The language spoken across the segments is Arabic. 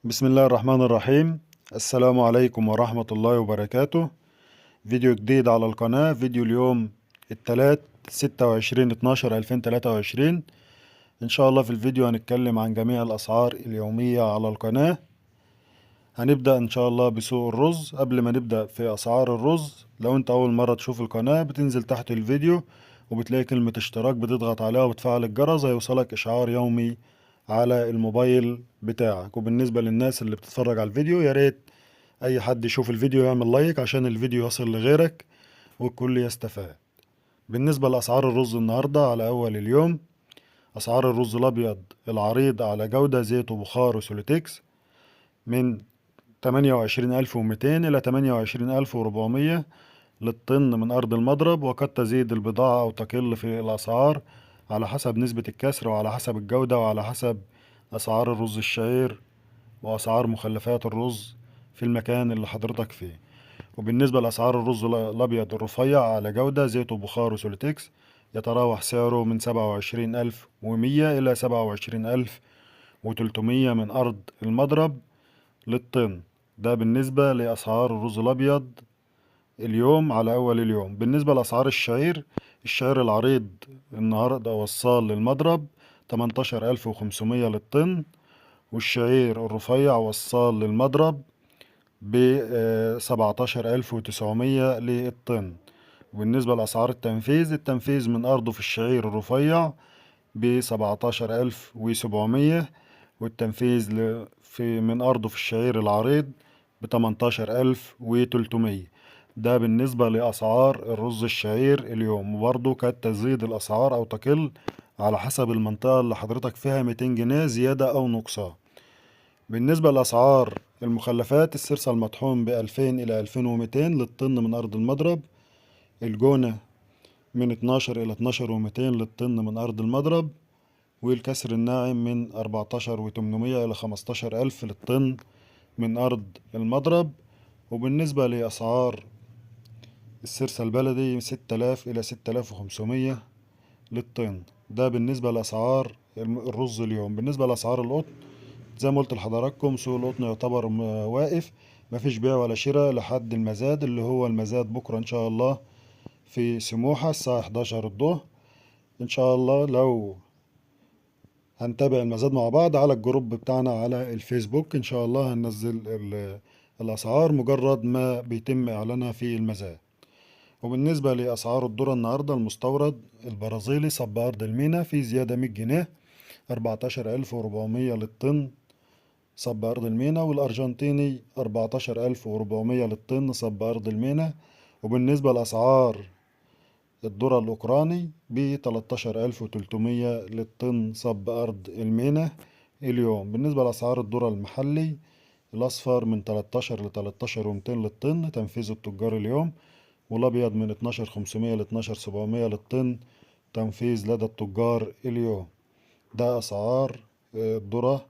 بسم الله الرحمن الرحيم. السلام عليكم ورحمة الله وبركاته. فيديو جديد على القناة. فيديو اليوم التلات 26/12/2023. إن شاء الله في الفيديو هنتكلم عن جميع الأسعار اليومية على القناة. هنبدأ إن شاء الله بسوق الرز. قبل ما نبدأ في أسعار الرز، لو أنت أول مرة تشوف القناة بتنزل تحت الفيديو وبتلاقي كلمة اشتراك، بتضغط عليها وبتفعل الجرس هيوصلك إشعار يومي على الموبايل بتاعك. وبالنسبة للناس اللي بتتفرج على الفيديو، يا ريت أي حد يشوف الفيديو يعمل لايك عشان الفيديو يصل لغيرك والكل يستفاد. بالنسبة لأسعار الرز النهاردة على أول اليوم، أسعار الرز الأبيض العريض على جودة زيت وبخار وسوليتكس من 28,200 إلى 28,400 للطن من أرض المضرب، وقد تزيد البضاعة أو تقل في الأسعار على حسب نسبة الكسر وعلى حسب الجودة وعلى حسب أسعار الرز الشعير وأسعار مخلفات الرز في المكان اللي حضرتك فيه. وبالنسبة لأسعار الرز الأبيض الرفيع على جودة زيت وبخار وسوليتكس، يتراوح سعره من 27,100 إلى 27,300 من أرض المضرب للطن. ده بالنسبة لأسعار الرز الأبيض اليوم على أول اليوم. بالنسبة لأسعار الشعير، الشعير العريض النهاردة وصال للمضرب 18,500 للطن، والشعير الرفيع وصال للمضرب ب17,900 للطن. وبالنسبة لأسعار التنفيذ من أرضه في الشعير الرفيع ب17,700، والتنفيذ من أرضه في الشعير العريض ب18,300. ده بالنسبة لأسعار الرز الشعير اليوم. وبرضه قد تزيد الأسعار أو تقل على حسب المنطقة اللي حضرتك فيها 200 جنيه زيادة أو نقصان. بالنسبة لأسعار المخلفات، السرسة المطحون ب2000 إلى 2200 للطن من أرض المضرب، الجونة من 12 إلى 12,200 للطن من أرض المضرب، والكسر الناعم من 14,800 إلى 15,000 للطن من أرض المضرب. وبالنسبة لأسعار السرسة البلدي 6000 إلى 6500 للطن. ده بالنسبة لأسعار الرز اليوم. بالنسبة لأسعار القطن، زي ما قلت لحضراتكم، سوق القطن يعتبر واقف، مفيش بيع ولا شراء لحد المزاد، اللي هو المزاد بكرة إن شاء الله في سموحة الساعة 11 الظهر. إن شاء الله لو هنتابع المزاد مع بعض على الجروب بتاعنا على الفيسبوك، إن شاء الله هننزل الأسعار مجرد ما بيتم إعلانها في المزاد. وبالنسبة لأسعار الذرة النهاردة، المستورد البرازيلي صب أرض المينا في زيادة 100 جنيه 14,400 للطن صب أرض المينا، والأرجنتيني 14,400 للطن صب أرض المينا. وبالنسبة لأسعار الذرة الأوكراني ب13,300 للطن صب أرض المينا اليوم. بالنسبة لأسعار الذرة المحلي، الأصفر من 13 ل 13,200 للطن تنفيذ التجار اليوم، والأبيض من 12,500 ل 12,700 للطن تنفيذ لدى التجار اليوم. ده أسعار الذرة.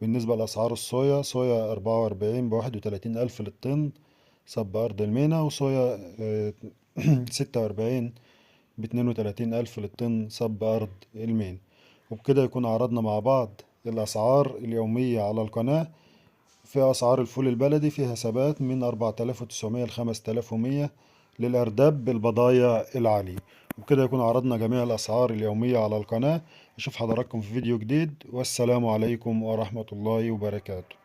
بالنسبة لأسعار الصويا، صويا 44 ب31,000 للطن صب أرض المينا، وصويا 46 ب32,000 للطن صب أرض المينا. وبكده يكون عرضنا مع بعض الأسعار اليومية على القناة. في أسعار الفول البلدي فيها ثبات من 4,900 ل 5,100 للأرداب بالبضايع العالية. وبكده يكون عرضنا جميع الأسعار اليومية على القناة. أشوف حضراتكم في فيديو جديد، والسلام عليكم ورحمة الله وبركاته.